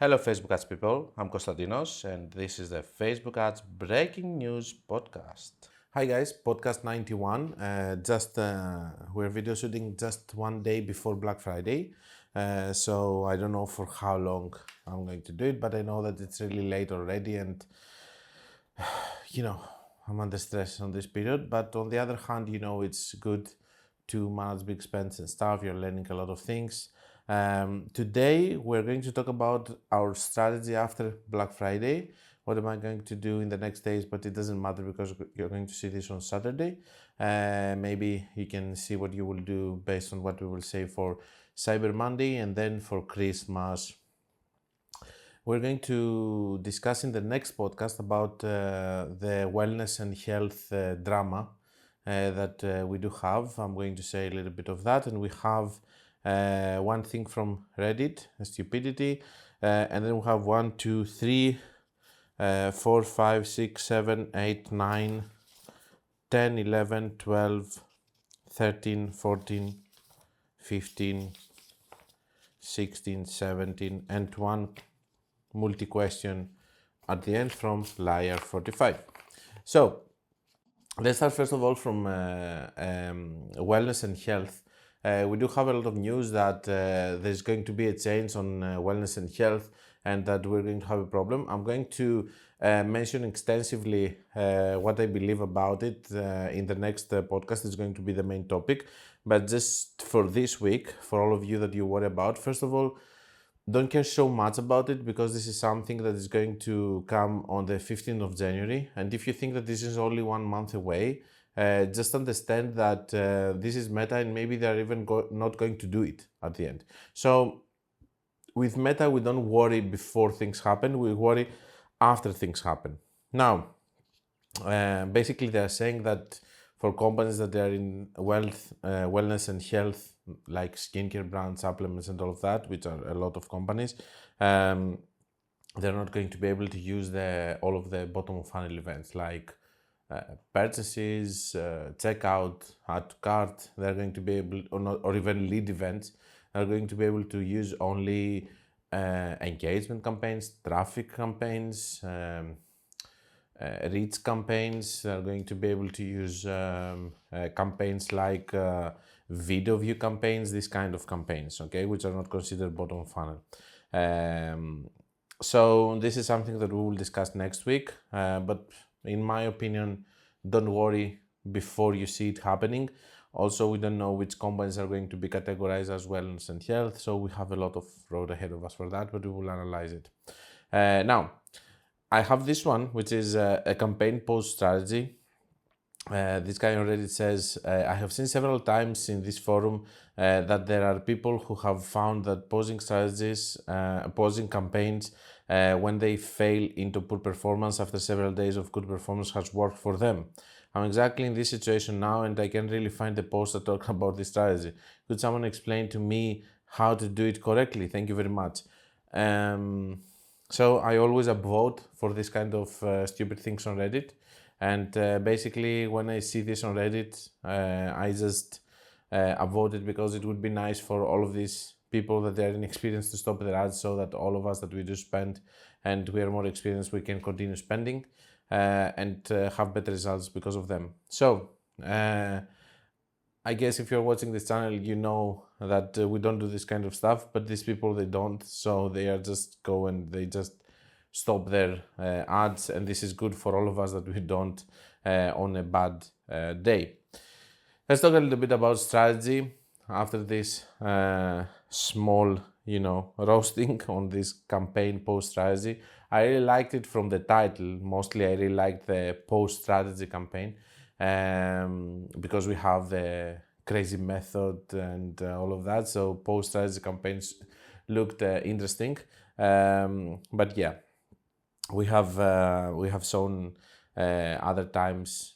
Hello, Facebook ads people. I'm Konstantinos, and this is the Facebook ads breaking news podcast. Hi guys, podcast 91. We're video shooting just one day before Black Friday, so I don't know for how long I'm going to do it, but I know that it's really late already, and I'm under stress on this period. But on the other hand, it's good to manage big spends and stuff. You're learning a lot of things. Today, we're going to talk about our strategy after Black Friday. What am I going to do in the next days? But it doesn't matter because you're going to see this on Saturday. Maybe you can see what you will do based on what we will say for Cyber Monday and then for Christmas. We're going to discuss in the next podcast about the wellness and health drama that we do have. I'm going to say a little bit of that, and we have one thing from Reddit, stupidity, and then we have 1, 2, 3, 4, 5, 6, 7, 8, 9, 10, 11, 12, 13, 14, 15, 16, 17, and one multi-question at the end from Liar45. So let's start first of all from wellness and health. We do have a lot of news that there's going to be a change on wellness and health and that we're going to have a problem. I'm going to mention extensively what I believe about it in the next podcast. It's going to be the main topic. But just for this week, for all of you that you worry about, first of all, don't care so much about it because this is something that is going to come on the 15th of January. And if you think that this is only 1 month away, just understand that this is Meta and maybe they're even not going to do it at the end. So with Meta, we don't worry before things happen, we worry after things happen. Now, basically they're saying that for companies that are in wellness and health, like skincare brands, supplements and all of that, which are a lot of companies, they're not going to be able to use all of the bottom of funnel events like purchases, checkout, add to cart. They're going to be able, or even lead events, are going to be able to use only engagement campaigns, traffic campaigns, reach campaigns. They're going to be able to use campaigns like video view campaigns, these kind of campaigns, okay, which are not considered bottom funnel. So this is something that we will discuss next week, but in my opinion, don't worry before you see it happening. Also, we don't know which companies are going to be categorized as wellness and health, so we have a lot of road ahead of us for that, but we will analyze it. Now, I have this one, which is a campaign post strategy. This guy already says, I have seen several times in this forum that there are people who have found that posing strategies, posing campaigns, when they fail into poor performance after several days of good performance has worked for them. I'm exactly in this situation now and I can't really find the post that talks about this strategy. Could someone explain to me how to do it correctly? Thank you very much. So I always upvote for this kind of stupid things on Reddit. And basically, when I see this on Reddit, I just upvote it because it would be nice for all of these people that they're inexperienced to stop their ads, so that all of us that we do spend and we are more experienced, we can continue spending and have better results because of them. So I guess if you're watching this channel, you know that we don't do this kind of stuff, but these people, they don't. So they are just go and they just stop their ads, and this is good for all of us that we don't on a bad day. Let's talk a little bit about strategy after this small, roasting on this campaign post strategy. I really liked it from the title. Mostly I really liked the post strategy campaign because we have the crazy method and all of that. So post strategy campaigns looked interesting. But yeah, we have shown other times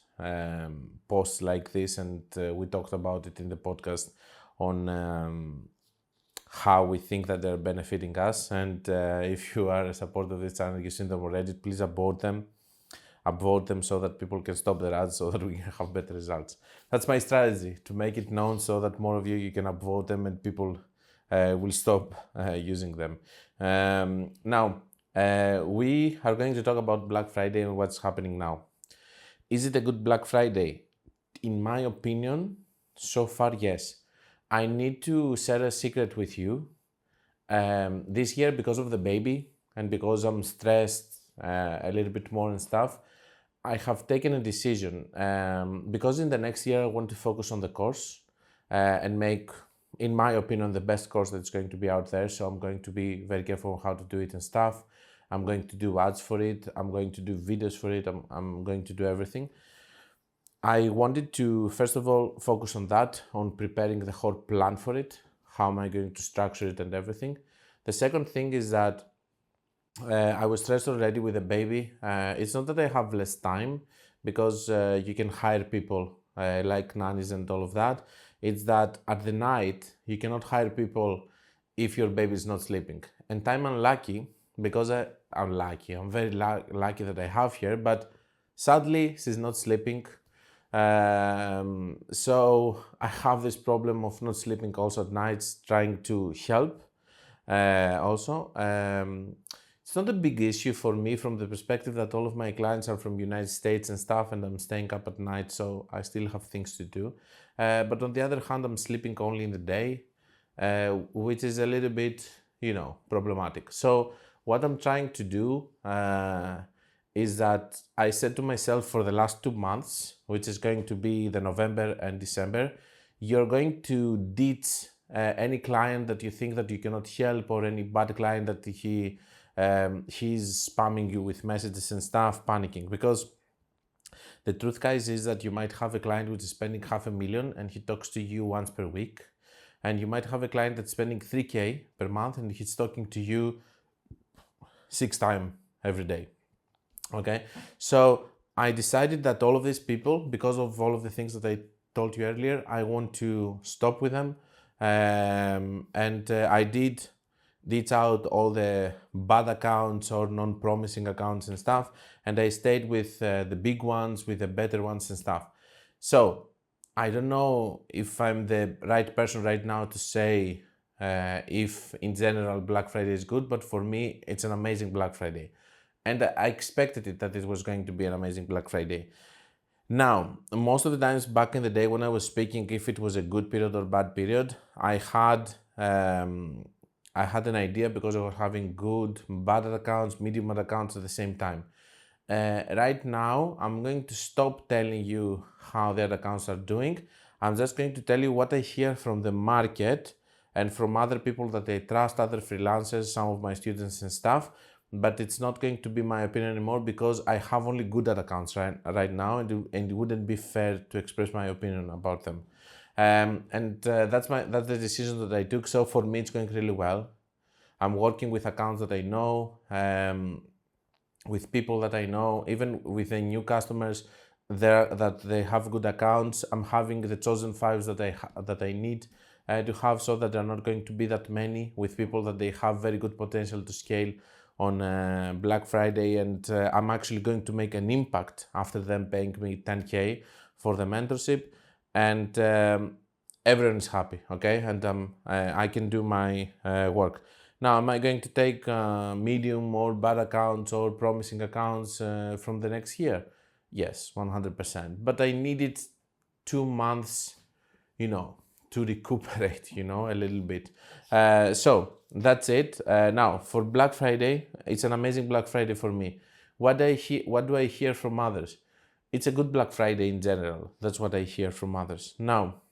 posts like this, and we talked about it in the podcast on how we think that they're benefiting us. And if you are a supporter of this channel, you've seen them already, please upvote them so that people can stop their ads, so that we can have better results. That's my strategy, to make it known so that more of you can upvote them and people will stop using them. Now, we are going to talk about Black Friday and what's happening now. Is it a good Black Friday? In my opinion, so far, yes. I need to share a secret with you. This year, because of the baby and because I'm stressed a little bit more and stuff, I have taken a decision. Because in the next year, I want to focus on the course and make, in my opinion, the best course that's going to be out there. So I'm going to be very careful how to do it and stuff. I'm going to do ads for it. I'm going to do videos for it. I'm going to do everything. I wanted to, first of all, focus on that, on preparing the whole plan for it. How am I going to structure it and everything? The second thing is that I was stressed already with a baby. It's not that I have less time, because you can hire people like nannies and all of that. It's that at the night, you cannot hire people if your baby is not sleeping. And I'm unlucky, because I'm lucky. I'm very lucky that I have her, but sadly, she's not sleeping. So I have this problem of not sleeping also at nights, trying to help also. It's not a big issue for me from the perspective that all of my clients are from United States and stuff, and I'm staying up at night, so I still have things to do. But on the other hand, I'm sleeping only in the day, which is a little bit, problematic. So what I'm trying to do is that I said to myself for the last 2 months, which is going to be the November and December, you're going to ditch any client that you think that you cannot help, or any bad client that he's spamming you with messages and stuff, panicking. Because the truth, guys, is that you might have a client which is spending $500,000 and he talks to you once per week. And you might have a client that's spending $3,000 per month and he's talking to you 6 times every day. Okay, so I decided that all of these people, because of all of the things that I told you earlier, I want to stop with them. I did ditch out all the bad accounts or non-promising accounts and stuff, and I stayed with the big ones, with the better ones and stuff. So I don't know if I'm the right person right now to say if in general Black Friday is good, but for me it's an amazing Black Friday. And I expected it, that it was going to be an amazing Black Friday. Now, most of the times back in the day when I was speaking, if it was a good period or bad period, I had an idea, because I was having good, bad accounts, medium bad accounts at the same time. Right now, I'm going to stop telling you how the other accounts are doing. I'm just going to tell you what I hear from the market and from other people that I trust, other freelancers, some of my students and stuff. But it's not going to be my opinion anymore, because I have only good ad accounts right now, and it wouldn't be fair to express my opinion about them. That's the decision that I took. So for me, it's going really well. I'm working with accounts that I know, with people that I know, even with the new customers that they have good accounts. I'm having the chosen 5s that I need to have, so that there are not going to be that many, with people that they have very good potential to scale on Black Friday, and I'm actually going to make an impact after them paying me $10,000 for the mentorship, and everyone is happy, okay? And I can do my work. Now, am I going to take medium or bad accounts or promising accounts from the next year? Yes, 100%. But I needed 2 months, to recuperate, a little bit. So that's it. Now, for Black Friday, it's an amazing Black Friday for me. What do I hear from others? It's a good Black Friday in general. That's what I hear from others. Now,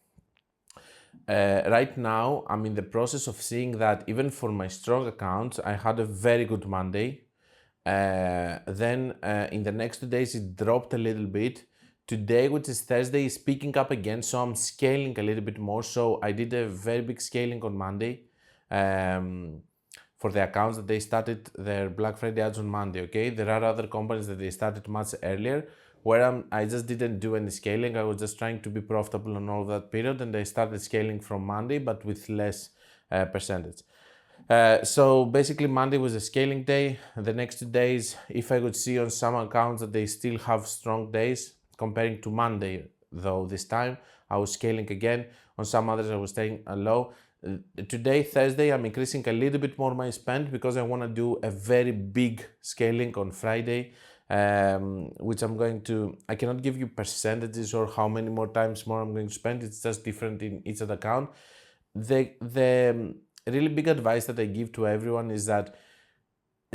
right now, I'm in the process of seeing that even for my strong accounts, I had a very good Monday. Then in the next 2 days, it dropped a little bit. Today, which is Thursday, is picking up again, so I'm scaling a little bit more. So I did a very big scaling on Monday for the accounts that they started their Black Friday ads on Monday, okay? There are other companies that they started much earlier, where I just didn't do any scaling. I was just trying to be profitable on all of that period, and I started scaling from Monday, but with less percentage. So basically Monday was a scaling day. The next 2 days, if I could see on some accounts that they still have strong days, comparing to Monday, though this time I was scaling again. On some others I was staying low. Today, Thursday, I'm increasing a little bit more my spend because I want to do a very big scaling on Friday, which I cannot give you percentages or how many more times more I'm going to spend. It's just different in each account. The really big advice that I give to everyone is that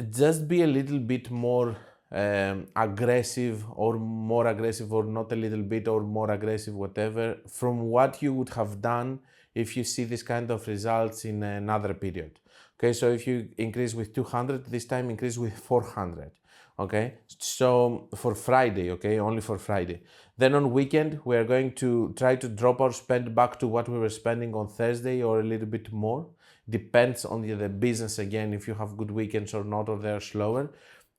just be a little bit more aggressive or more aggressive, or not a little bit or more aggressive, whatever, from what you would have done if you see this kind of results in another period. Okay, so if you increase with 200, this time increase with 400. Okay, so for Friday, okay, only for Friday. Then on weekend, we are going to try to drop our spend back to what we were spending on Thursday or a little bit more. Depends on the business again, if you have good weekends or not, or they're slower.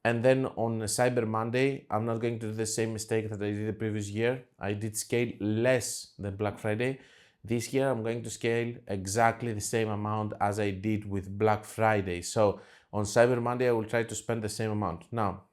And then on Cyber Monday, I'm not going to do the same mistake that I did the previous year. I did scale less than Black Friday. This year, I'm going to scale exactly the same amount as I did with Black Friday. So on Cyber Monday, I will try to spend the same amount. Now,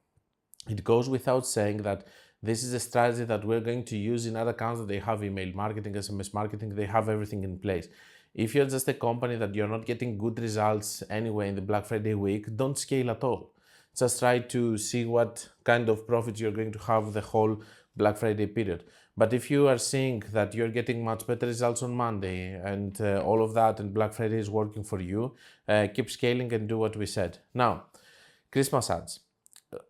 it goes without saying that this is a strategy that we're going to use in other accounts that they have email marketing, SMS marketing, they have everything in place. If you're just a company that you're not getting good results anyway in the Black Friday week, don't scale at all. Just try to see what kind of profits you're going to have the whole Black Friday period. But if you are seeing that you're getting much better results on Monday and all of that, and Black Friday is working for you, keep scaling and do what we said. Now, Christmas ads.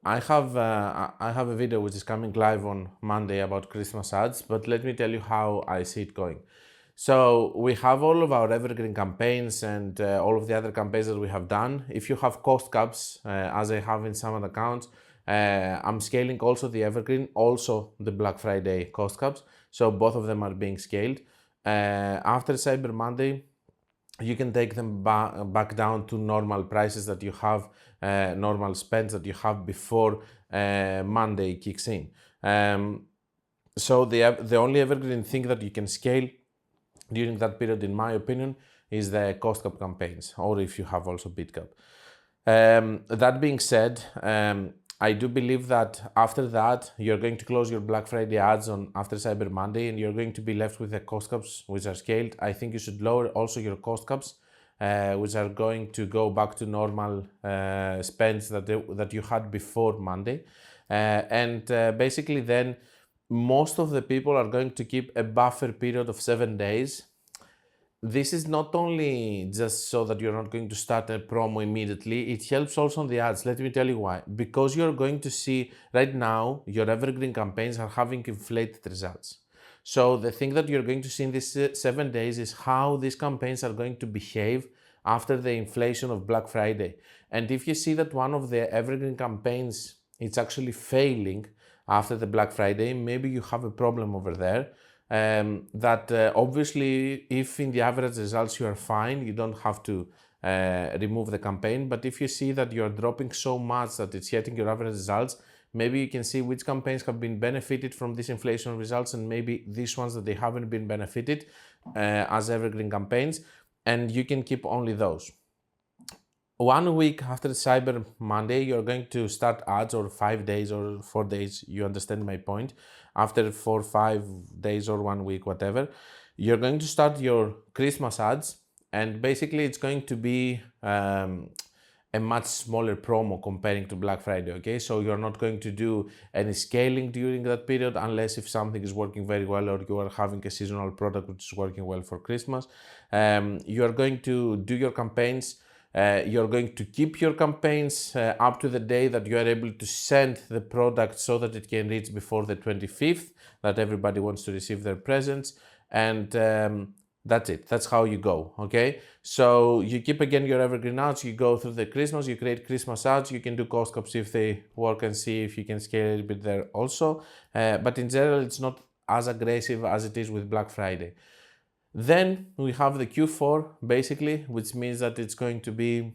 I have a video which is coming live on Monday about Christmas ads, but let me tell you how I see it going. So we have all of our evergreen campaigns and all of the other campaigns that we have done. If you have cost caps, as I have in some of the accounts, I'm scaling also the evergreen, also the Black Friday cost caps. So both of them are being scaled. After Cyber Monday, you can take them back down to normal prices that you have, normal spends that you have before Monday kicks in. So the only evergreen thing that you can scale during that period, in my opinion, is the cost cap campaigns, or if you have also bid cap. That being said, I do believe that after that, you're going to close your Black Friday ads on after Cyber Monday, and you're going to be left with the cost caps which are scaled. I think you should lower also your cost caps, which are going to go back to normal spends that you had before Monday. Basically then, most of the people are going to keep a buffer period of 7 days. This is not only just so that you're not going to start a promo immediately, it helps also on the ads. Let me tell you why. Because you're going to see right now, your evergreen campaigns are having inflated results. So the thing that you're going to see in these 7 days is how these campaigns are going to behave after the inflation of Black Friday. And if you see that one of the evergreen campaigns is actually failing after the Black Friday, maybe you have a problem over there. Obviously, if in the average results you are fine, you don't have to remove the campaign. But if you see that you're dropping so much that it's hitting your average results, maybe you can see which campaigns have been benefited from this inflation results, and maybe these ones that they haven't been benefited as evergreen campaigns, and you can keep only those. 1 week after Cyber Monday, you're going to start ads, or 5 days or 4 days, you understand my point. After 4, 5 days or 1 week, whatever, you're going to start your Christmas ads, and basically it's going to be a much smaller promo comparing to Black Friday, okay? So you're not going to do any scaling during that period unless if something is working very well, or you are having a seasonal product which is working well for Christmas. You're going to do your campaigns. You're going to keep your campaigns up to the day that you are able to send the product so that it can reach before the 25th, that everybody wants to receive their presents. And that's it. That's how you go, okay? So you keep again your evergreen ads, you go through the Christmas, you create Christmas ads, you can do cost caps if they work and see if you can scale a little bit there also. But in general, it's not as aggressive as it is with Black Friday. Then we have the Q4, basically, which means that it's going to be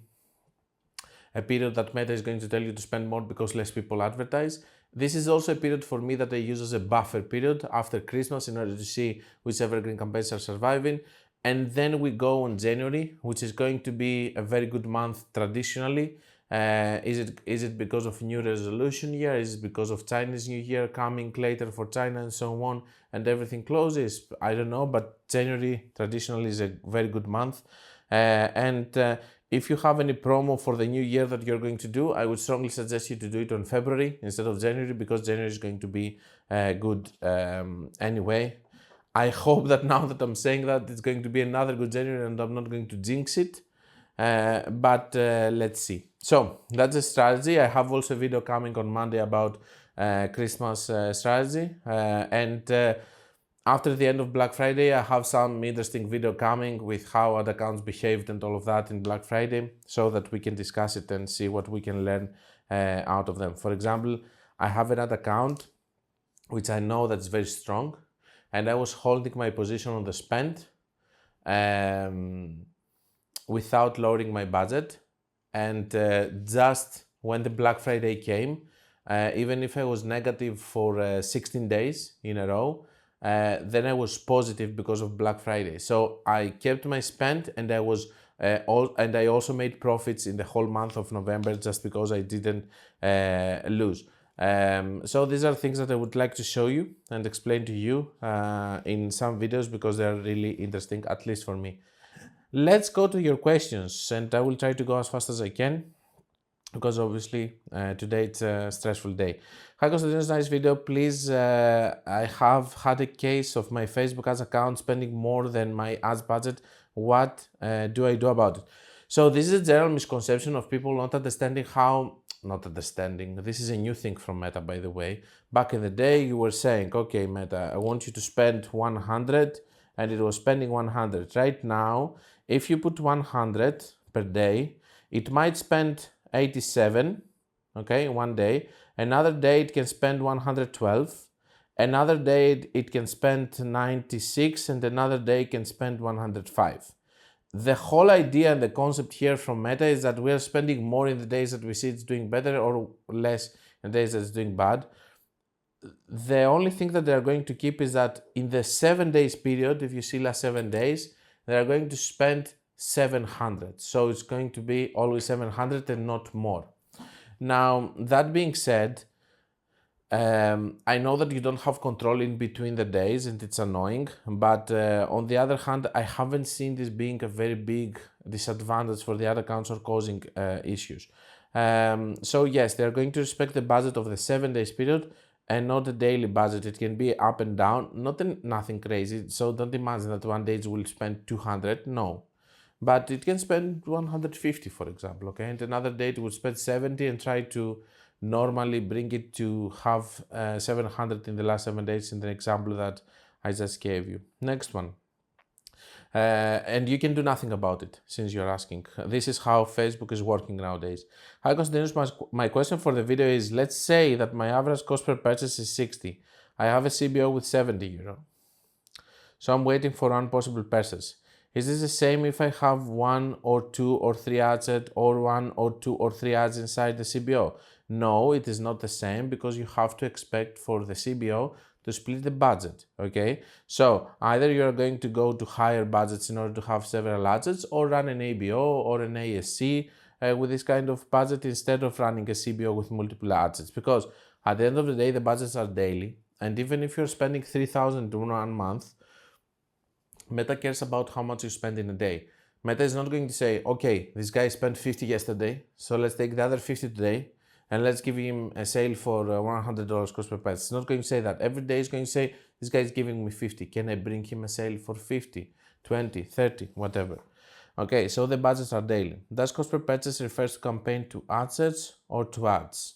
a period that Meta is going to tell you to spend more because less people advertise. This is also a period for me that I use as a buffer period after Christmas in order to see which evergreen campaigns are surviving. And then we go on January, which is going to be a very good month traditionally. Is it because of New Resolution Year? Is it because of Chinese New Year coming later for China and so on, and everything closes? I don't know, but January traditionally is a very good month. If you have any promo for the new year that you're going to do, I would strongly suggest you to do it on February instead of January, because January is going to be good anyway. I hope that now that I'm saying that, it's going to be another good January and I'm not going to jinx it. But let's see. So that's a strategy. I have also a video coming on Monday about Christmas strategy. After the end of Black Friday, I have some interesting video coming with how ad accounts behaved and all of that in Black Friday, so that we can discuss it and see what we can learn out of them. For example, I have an ad account which I know that's very strong, and I was holding my position on the spend without lowering my budget. And just when the Black Friday came, even if I was negative for 16 days in a row, then I was positive because of Black Friday. So I kept my spend, and I also made profits in the whole month of November, just because I didn't lose. So these are things that I would like to show you and explain to you in some videos, because they are really interesting, at least for me. Let's go to your questions, and I will try to go as fast as I can, because obviously today it's a stressful day. Hi Konstantinos, nice video. Please, I have had a case of my Facebook ads account spending more than my ads budget. What do I do about it? So this is a general misconception of people not understanding this is a new thing from Meta, by the way. Back in the day, you were saying, okay, Meta, I want you to spend 100, and it was spending 100. Right now, if you put 100 per day, it might spend 87, okay, one day. Another day it can spend 112. Another day it can spend 96, and another day it can spend 105. The whole idea and the concept here from Meta is that we are spending more in the days that we see it's doing better, or less in the days that it's doing bad. The only thing that they are going to keep is that in the 7 days period, if you see last 7 days, they are going to spend 700. So it's going to be always 700 and not more. Now, that being said, I know that you don't have control in between the days, and it's annoying, but on the other hand, I haven't seen this being a very big disadvantage for the ad accounts or causing issues. So yes, they're going to respect the budget of the 7 days period and not the daily budget. It can be up and down, nothing crazy. So don't imagine that one day it will spend 200, no. But it can spend 150, for example, okay? And another day it will spend 70 and try to normally bring it to have 700 in the last 7 days in the example that I just gave you. Next one. And you can do nothing about it, since you're asking. This is how Facebook is working nowadays. Hi Konstantinos, my question for the video is, let's say that my average cost per purchase is 60. I have a CBO with 70 euro. So I'm waiting for one possible purchase. Is this the same if I have 1 or 2 or 3 ads or 1 or 2 or 3 ads inside the CBO? No, it is not the same, because you have to expect for the CBO to split the budget, okay? So either you're going to go to higher budgets in order to have several ads, or run an ABO or an ASC with this kind of budget instead of running a CBO with multiple ads, because at the end of the day, the budgets are daily. And even if you're spending 3,000 in 1 month, Meta cares about how much you spend in a day. Meta is not going to say, okay, this guy spent 50 yesterday, so let's take the other 50 today and let's give him a sale for $100 cost per purchase. It's not going to say that. Every day it's going to say, this guy is giving me 50. Can I bring him a sale for 50, 20, 30, whatever? Okay, so the budgets are daily. Does cost per purchase refers to campaign to ad sets or to ads?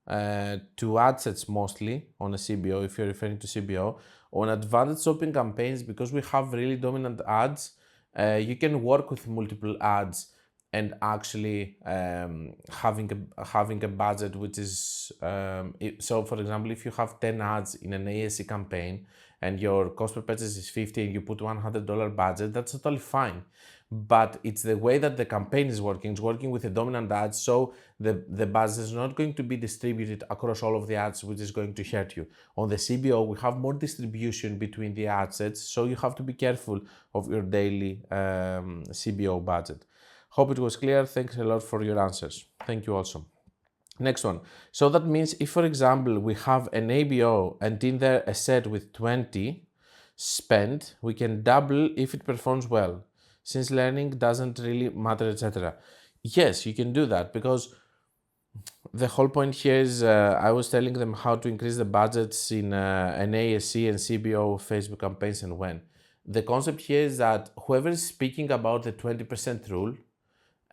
To ad sets mostly on a CBO, if you're referring to CBO. On advanced shopping campaigns, because we have really dominant ads, you can work with multiple ads and actually having a budget which is, so for example, if you have 10 ads in an ASC campaign and your cost per purchase is 50 and you put $100 budget, that's totally fine. But it's the way that the campaign is working. It's working with a dominant ad, so the budget is not going to be distributed across all of the ads, which is going to hurt you. On the CBO, we have more distribution between the ad sets, so you have to be careful of your daily CBO budget. Hope it was clear. Thanks a lot for your answers. Thank you also. Next one. So that means if, for example, we have an ABO and in there a set with 20 spent, we can double if it performs well, since learning doesn't really matter, etc. Yes, you can do that, because the whole point here is I was telling them how to increase the budgets in an ASC and CBO Facebook campaigns and when. The concept here is that whoever is speaking about the 20% rule,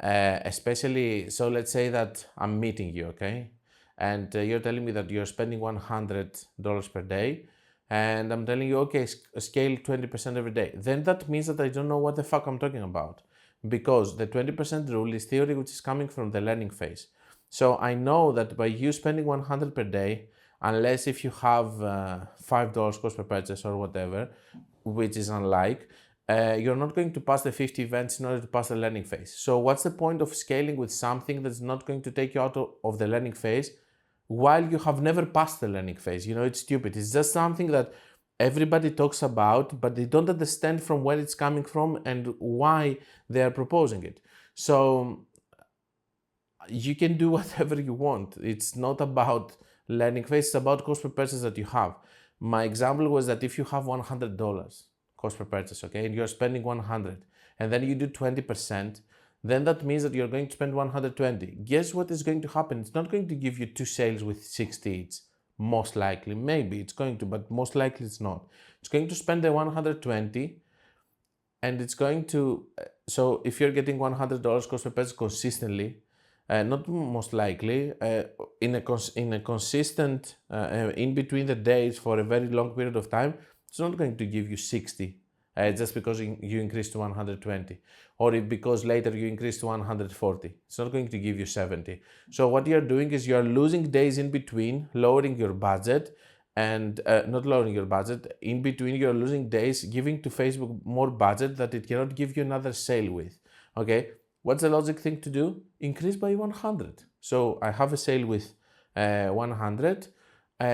especially, so let's say that I'm meeting you, okay? And you're telling me that you're spending $100 per day, and I'm telling you, okay, scale 20% every day. Then that means that I don't know what the fuck I'm talking about, because the 20% rule is theory which is coming from the learning phase. So I know that by you spending 100 per day, unless if you have $5 cost per purchase or whatever, which is unlike, you're not going to pass the 50 events in order to pass the learning phase. So what's the point of scaling with something that's not going to take you out of the learning phase while you have never passed the learning phase? You know, it's stupid. It's just something that everybody talks about, but they don't understand from where it's coming from and why they are proposing it. So you can do whatever you want. It's not about learning phase, it's about cost per purchase that you have. My example was that if you have $100 cost per purchase, okay, and you're spending 100, and then you do 20%, then that means that you're going to spend 120. Guess what is going to happen? It's not going to give you 2 sales with 60 each. Most likely, maybe it's going to, but most likely it's not. It's going to spend the 120, and it's going to, so if you're getting $100 cost per purchase consistently, not most likely, in a consistent, in between the days for a very long period of time, it's not going to give you 60 just because you increase to 120, or because later you increase to 140. It's not going to give you 70. So what you're doing is you're losing days in between, lowering your budget, and not lowering your budget. In between, you're losing days, giving to Facebook more budget that it cannot give you another sale with. Okay, what's the logic thing to do? Increase by 100. So I have a sale with 100.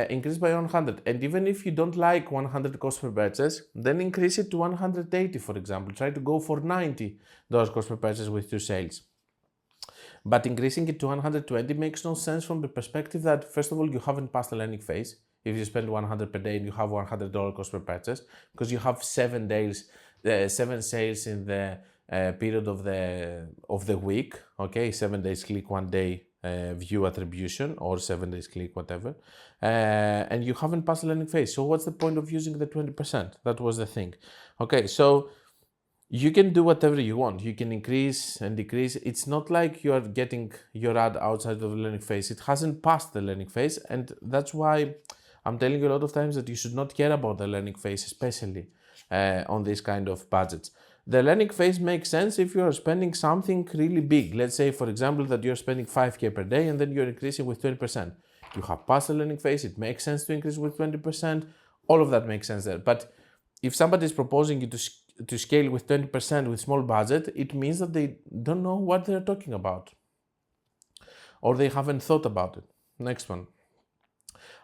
Increase by 100, and even if you don't like 100 cost per purchase, then increase it to 180, for example. Try to go for $90 cost per purchase with 2 sales. But increasing it to 120 makes no sense from the perspective that, first of all, you haven't passed the learning phase if you spend 100 per day and you have $100 cost per purchase, because you have 7 days, 7 sales in the period of the week. Okay, 7 days click, 1 day view attribution, or 7 days click, whatever, and you haven't passed the learning phase. So what's the point of using the 20%? That was the thing. Okay, so you can do whatever you want. You can increase and decrease. It's not like you are getting your ad outside of the learning phase. It hasn't passed the learning phase, and that's why I'm telling you a lot of times that you should not care about the learning phase, especially on this kind of budgets. The learning phase makes sense if you are spending something really big. Let's say, for example, that you're spending 5K per day and then you're increasing with 20%. You have passed the learning phase, it makes sense to increase with 20%. All of that makes sense there. But if somebody is proposing you to scale with 20% with small budget, it means that they don't know what they're talking about, or they haven't thought about it. Next one.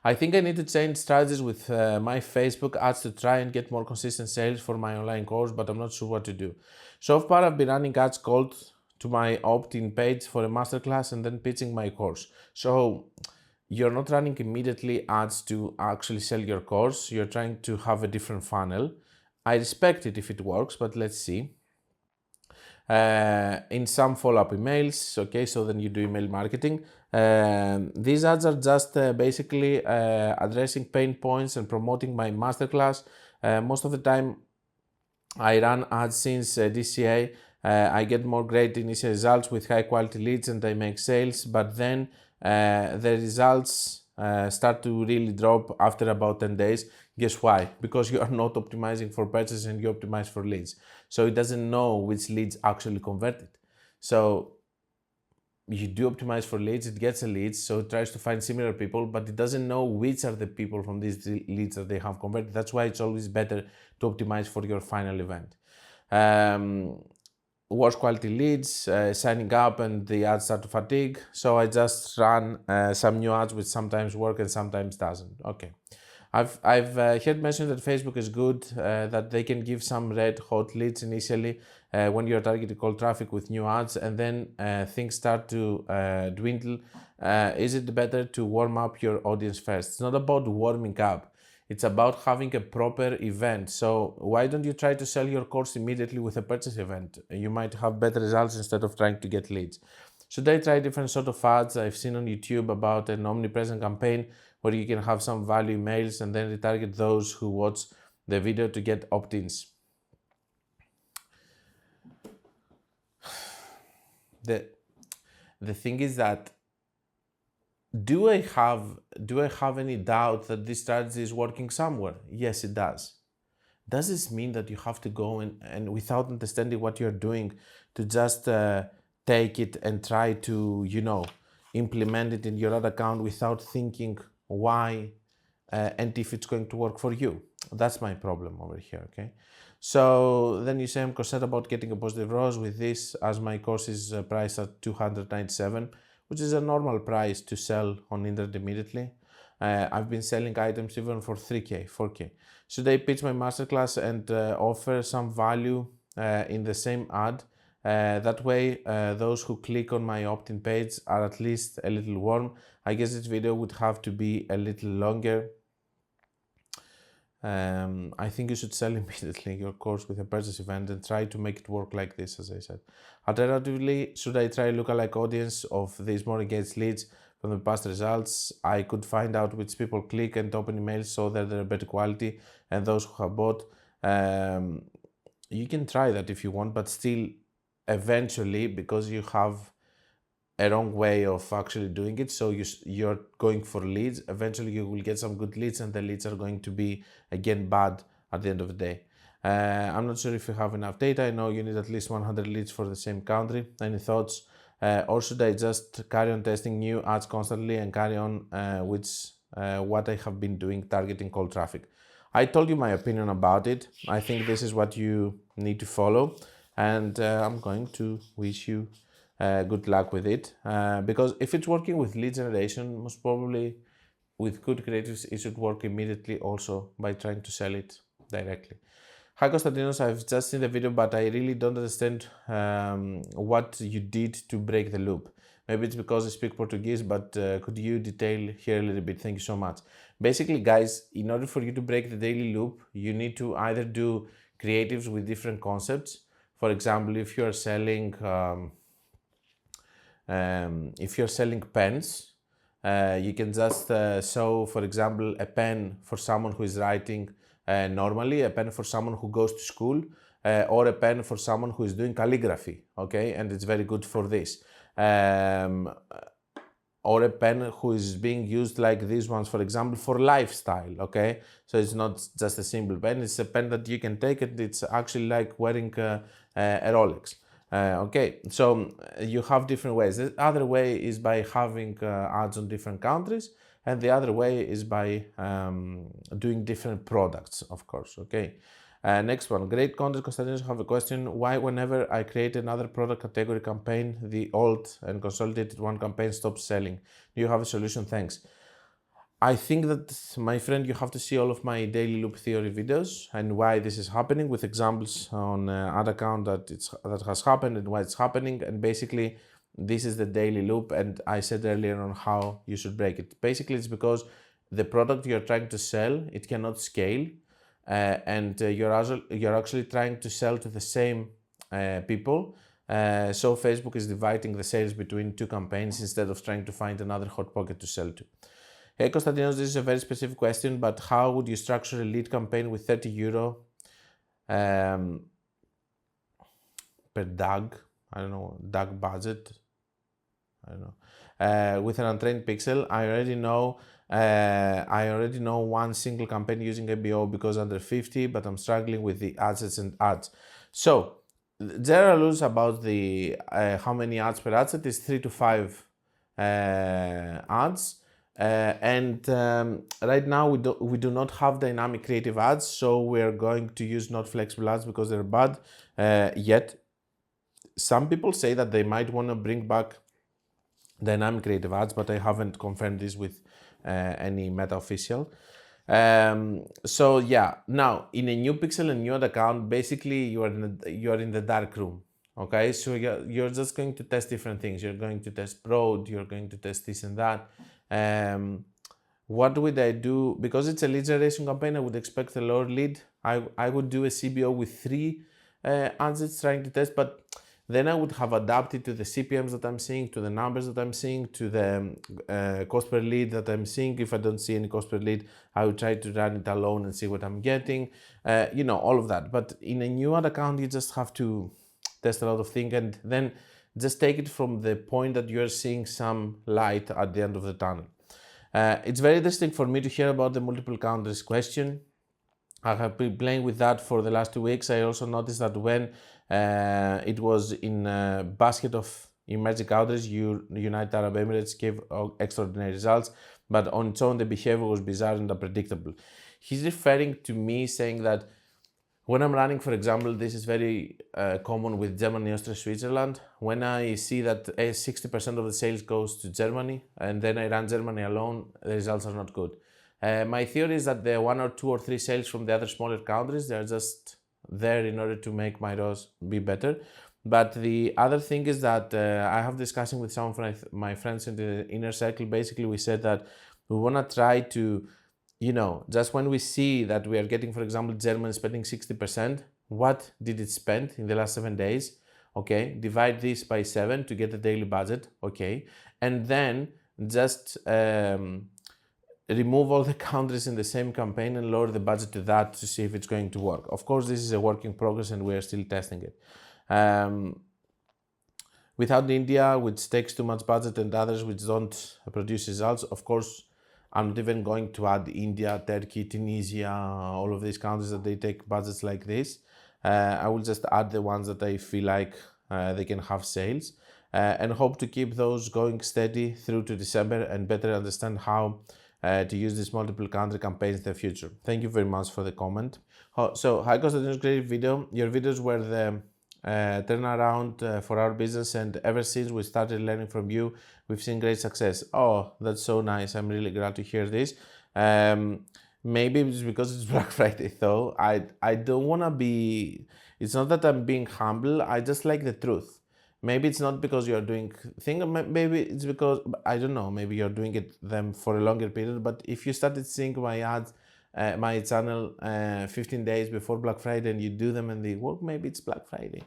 I think I need to change strategies with my Facebook ads to try and get more consistent sales for my online course, but I'm not sure what to do. So far, I've been running ads called to my opt-in page for a masterclass and then pitching my course. So you're not running immediately ads to actually sell your course. You're trying to have a different funnel. I respect it if it works, but let's see. In some follow-up emails, okay, so then you do email marketing. These ads are just basically addressing pain points and promoting my masterclass. Most of the time I run ads since DCA. I get more great initial results with high quality leads and I make sales, but then the results start to really drop after about 10 days. Guess why? Because you are not optimizing for purchases and you optimize for leads. So it doesn't know which leads actually converted. So you do optimize for leads, it gets a leads, so it tries to find similar people, but it doesn't know which are the people from these leads that they have converted. That's why it's always better to optimize for your final event. Worse quality leads, signing up and the ads start to fatigue. So I just run some new ads which sometimes work and sometimes doesn't. Okay. I've heard mentioned that Facebook is good, that they can give some red hot leads initially when you're targeting cold traffic with new ads and then things start to dwindle, is it better to warm up your audience first? It's not about warming up. It's about having a proper event. So why don't you try to sell your course immediately with a purchase event? You might have better results instead of trying to get leads. Should I try different sort of ads? I've seen on YouTube about an omnipresent campaign where you can have some value emails and then retarget those who watch the video to get opt-ins. The thing is that do I have any doubt that this strategy is working somewhere? Yes, it does. Does this mean that you have to go and without understanding what you're doing to just take it and try to, implement it in your ad account without thinking why and if it's going to work for you? That's my problem over here, okay? So then you say, I'm concerned about getting a positive ROAS with this, as my course is priced at $297, which is a normal price to sell on internet immediately. I've been selling items even for 3K, 4K. Should I pitch my masterclass and offer some value in the same ad? That way, those who click on my opt-in page are at least a little warm. I guess this video would have to be a little longer. I think you should sell immediately your course with a purchase event and try to make it work like this, as I said. Alternatively, should I try lookalike audience of these more engaged leads from the past results? I could find out which people click and open emails so that they're better quality and those who have bought. You can try that if you want, but still, eventually, because you have a wrong way of actually doing it, so you're going for leads, eventually you will get some good leads and the leads are going to be again bad at the end of the day. I'm not sure if you have enough data. I know you need at least 100 leads for the same country. Any thoughts? Or should I just carry on testing new ads constantly and carry on what I have been doing, targeting cold traffic? I told you my opinion about it. I think this is what you need to follow, and I'm going to wish you good luck with it, because if it's working with lead generation, most probably with good creatives, it should work immediately also by trying to sell it directly. Hi Konstantinos, I've just seen the video, but I really don't understand what you did to break the loop. Maybe it's because I speak Portuguese, but could you detail here a little bit? Thank you so much. Basically, guys, in order for you to break the daily loop, you need to either do creatives with different concepts. For example, if you're selling pens, you can just show, for example, a pen for someone who is writing normally, a pen for someone who goes to school, or a pen for someone who is doing calligraphy, okay? And it's very good for this. Or a pen who is being used like these ones, for example, for lifestyle, okay? So it's not just a simple pen, it's a pen that you can take and it's actually like wearing a Rolex. Okay, so you have different ways. The other way is by having ads on different countries, and the other way is by doing different products, of course, okay? Next one, great content. Konstantinos, have a question. Why whenever I create another product category campaign, the old and consolidated one campaign stops selling? Do you have a solution? Thanks. I think that, my friend, you have to see all of my daily loop theory videos and why this is happening, with examples on ad account that has happened and why it's happening. And basically, this is the daily loop. And I said earlier on how you should break it. Basically, it's because the product you're trying to sell, it cannot scale. And you're actually trying to sell to the same people. So Facebook is dividing the sales between two campaigns instead of trying to find another hot pocket to sell to. Hey Konstantinos, this is a very specific question, but how would you structure a lead campaign with €30 per DAG? I don't know, DAG budget. I don't know. With an untrained pixel, I already know one single campaign using ABO because under 50, but I'm struggling with the assets and ads. So general rules about the how many ads per ad set is 3 to 5 ads. Right now we do not have dynamic creative ads, so we're going to use not flexible ads because they're bad yet. Some people say that they might want to bring back dynamic creative ads, but I haven't confirmed this with any Meta official. So yeah, now in a new pixel and new ad account, basically you are in the dark room. Okay, so you're just going to test different things. You're going to test broad, you're going to test this and that. What would I do? Because it's a lead generation campaign, I would expect a lower lead. I would do a CBO with 3 ads trying to test, but then I would have adapted to the CPMs that I'm seeing, to the numbers that I'm seeing, to the cost per lead that I'm seeing. If I don't see any cost per lead, I would try to run it alone and see what I'm getting, all of that. But in a new ad account, you just have to test a lot of things and then just take it from the point that you're seeing some light at the end of the tunnel. It's very interesting for me to hear about the multiple countries question. I have been playing with that for the last 2 weeks. I also noticed that when it was in a basket of emerging countries, United Arab Emirates gave extraordinary results, but on its own the behavior was bizarre and unpredictable. He's referring to me saying that when I'm running, for example, this is very common with Germany, Austria, Switzerland. When I see that 60% of the sales goes to Germany and then I run Germany alone, the results are not good. My theory is that the 1 or 2 or 3 sales from the other smaller countries, they're just there in order to make my ROAS be better. But the other thing is that I have discussing with some of my friends in the inner circle. Basically, we said that we want to try to, just when we see that we are getting, for example, Germany spending 60%, what did it spend in the last 7 days? Okay, divide this by 7 to get the daily budget. Okay, and then just remove all the countries in the same campaign and lower the budget to that to see if it's going to work. Of course, this is a work in progress and we are still testing it. Without India, which takes too much budget, and others which don't produce results, of course, I'm not even going to add India, Turkey, Tunisia, all of these countries that they take budgets like this. I will just add the ones that I feel like they can have sales and hope to keep those going steady through to December and better understand how to use these multiple country campaigns in the future. Thank you very much for the comment. So, hi Konstantinos, great video. Your videos were the turnaround for our business, and ever since we started learning from you, we've seen great success. Oh, that's so nice. I'm really glad to hear this. Maybe it's because it's Black Friday though. I don't want to be, it's not that I'm being humble, I just like the truth. Maybe it's not because you're doing things, maybe it's because, I don't know, maybe you're doing them for a longer period, but if you started seeing my ads, my channel 15 days before Black Friday and you do them and they work, maybe it's Black Friday.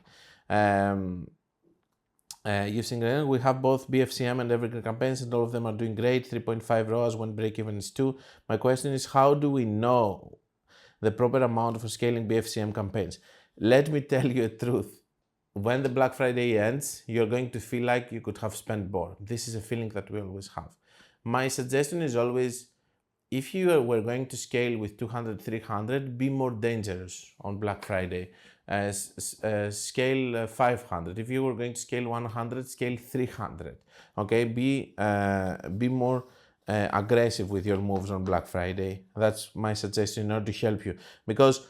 Using we have both BFCM and evergreen campaigns and all of them are doing great, 3.5 ROAS when break even is 2. My question is, how do we know the proper amount for scaling BFCM campaigns? Let me tell you the truth. When the Black Friday ends, you're going to feel like you could have spent more. This is a feeling that we always have. My suggestion is always, if you were going to scale with 200, 300, be more dangerous on Black Friday. Scale 500. If you were going to scale 100, scale 300. Okay, be more aggressive with your moves on Black Friday. That's my suggestion in order to help you. Because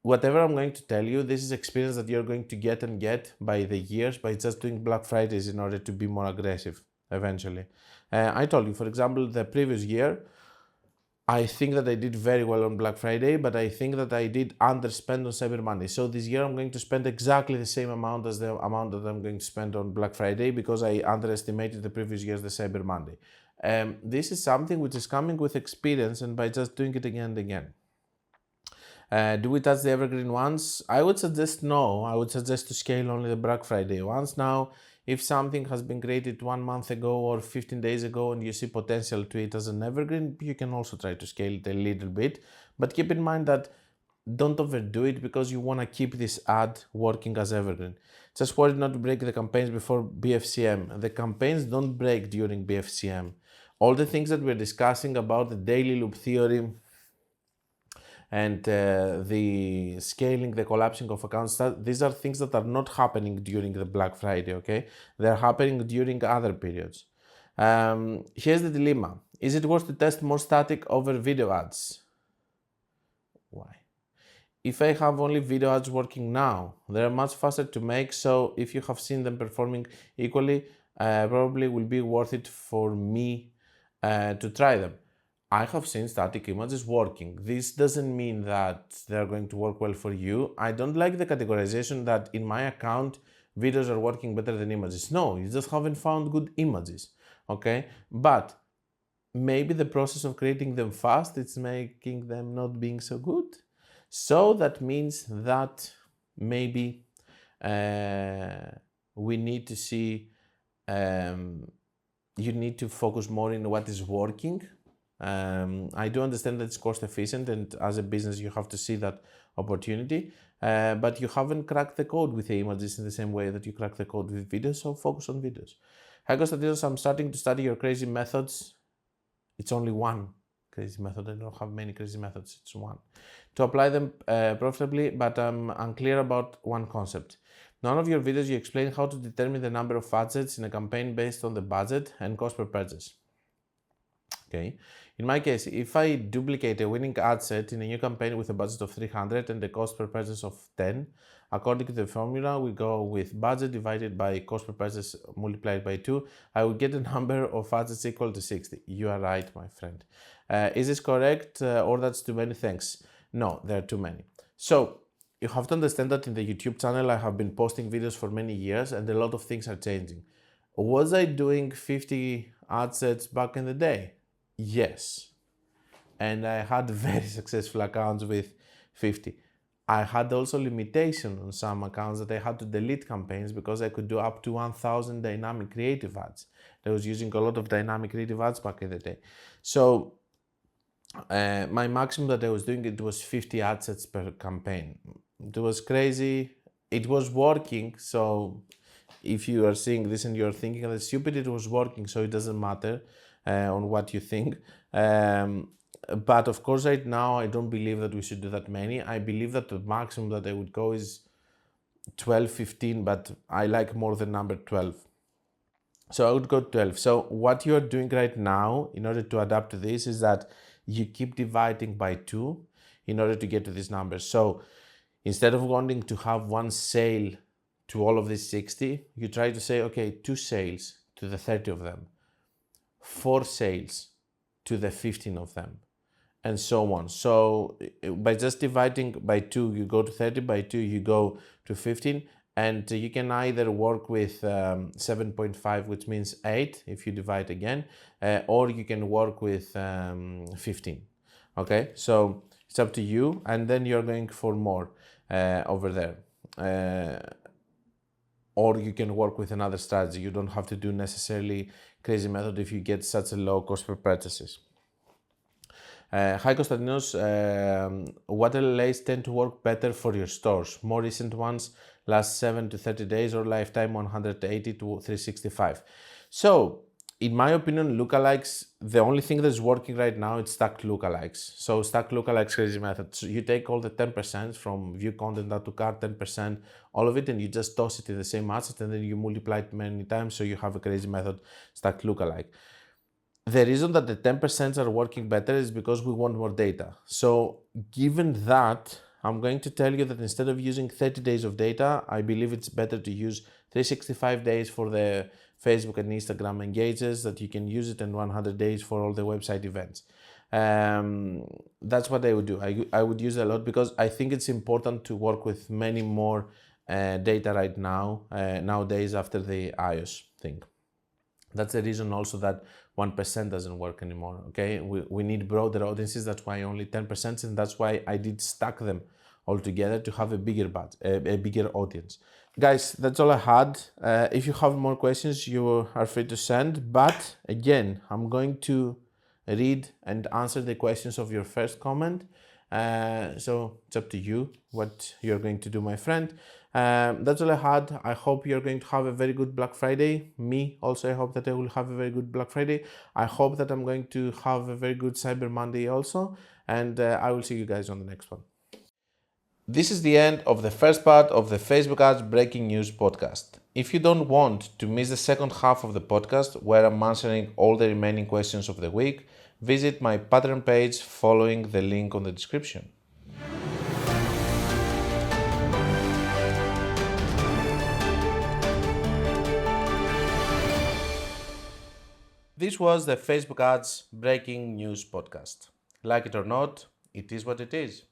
whatever I'm going to tell you, this is experience that you're going to get and get by the years by just doing Black Fridays in order to be more aggressive eventually. I told you, for example, the previous year, I think that I did very well on Black Friday, but I think that I did underspend on Cyber Monday. So this year I'm going to spend exactly the same amount as the amount that I'm going to spend on Black Friday because I underestimated the previous year's the Cyber Monday. This is something which is coming with experience and by just doing it again and again. Do we touch the evergreen ones? I would suggest no. I would suggest to scale only the Black Friday ones. Now, if something has been created 1 month ago or 15 days ago and you see potential to it as an evergreen, you can also try to scale it a little bit. But keep in mind that don't overdo it because you want to keep this ad working as evergreen. Just worry not to break the campaigns before BFCM. The campaigns don't break during BFCM. All the things that we're discussing about the daily loop theory, and the scaling, the collapsing of accounts, these are things that are not happening during the Black Friday, okay? They're happening during other periods. Here's the dilemma. Is it worth to test more static over video ads? Why? If I have only video ads working now, they're much faster to make, so if you have seen them performing equally, probably will be worth it for me to try them. I have seen static images working. This doesn't mean that they're going to work well for you. I don't like the categorization that in my account, videos are working better than images. No, you just haven't found good images, okay? But maybe the process of creating them fast, it's making them not being so good. So that means that maybe we need to see, you need to focus more in what is working. I do understand that it's cost efficient, and as a business you have to see that opportunity, but you haven't cracked the code with the images in the same way that you crack the code with videos, so focus on videos. Hi Konstantinos, I'm starting to study your crazy methods. It's only one crazy method, I don't have many crazy methods, it's one. To apply them profitably, but I'm unclear about one concept. None of your videos you explain how to determine the number of adsets in a campaign based on the budget and cost per purchase. Okay. In my case, if I duplicate a winning ad set in a new campaign with a budget of 300 and the cost per purchase of 10, according to the formula, we go with budget divided by cost per purchase multiplied by 2, I will get a number of ads equal to 60. You are right, my friend. Is this correct or that's too many? Thanks. No, there are too many. So you have to understand that in the YouTube channel, I have been posting videos for many years and a lot of things are changing. Was I doing 50 ad sets back in the day? Yes. And I had very successful accounts with 50. I had also limitation on some accounts that I had to delete campaigns because I could do up to 1000 dynamic creative ads. I was using a lot of dynamic creative ads back in the day. So my maximum that I was doing, it was 50 ad sets per campaign. It was crazy. It was working. So if you are seeing this and you're thinking that's stupid, it was working. So it doesn't matter on what you think. But of course, right now, I don't believe that we should do that many. I believe that the maximum that I would go is 12, 15, but I like more the number 12. So I would go 12. So what you're doing right now in order to adapt to this is that you keep dividing by 2 in order to get to these numbers. So instead of wanting to have one sale to all of these 60, you try to say, okay, 2 sales to the 30 of them, 4 sales to the 15 of them, and so on. So by just dividing by 2, you go to 30, by 2, you go to 15, and you can either work with 7.5, which means 8, if you divide again, or you can work with 15, okay? So it's up to you, and then you're going for more over there. Or you can work with another strategy. You don't have to do necessarily crazy method if you get such a low cost per purchases. Hi Konstantinos, what LLAs tend to work better for your stores? More recent ones last 7 to 30 days or lifetime 180 to 365? So in my opinion, lookalikes, the only thing that's working right now is stacked lookalikes. So stacked lookalikes crazy method. So you take all the 10% from view content add to cart, 10%, all of it, and you just toss it in the same asset and then you multiply it many times. So you have a crazy method, stacked lookalike. The reason that the 10% are working better is because we want more data. So given that, I'm going to tell you that instead of using 30 days of data, I believe it's better to use 365 days for the Facebook and Instagram engages, that you can use it in 100 days for all the website events. That's what I would do. I would use a lot because I think it's important to work with many more data right now, nowadays after the iOS thing. That's the reason also that 1% doesn't work anymore, okay? We need broader audiences, that's why only 10%, and that's why I did stack them all together to have a bigger a bigger audience. Guys, that's all I had. If you have more questions, you are free to send, but again, I'm going to read and answer the questions of your first comment. So it's up to you what you're going to do, my friend. That's all I had. I hope you're going to have a very good Black Friday. Me also, I hope that I will have a very good Black Friday. I hope that I'm going to have a very good Cyber Monday also. And I will see you guys on the next one. This is the end of the first part of the Facebook Ads Breaking News podcast. If you don't want to miss the second half of the podcast, where I'm answering all the remaining questions of the week, visit my Patreon page following the link on the description. This was the Facebook Ads Breaking News podcast. Like it or not, it is what it is.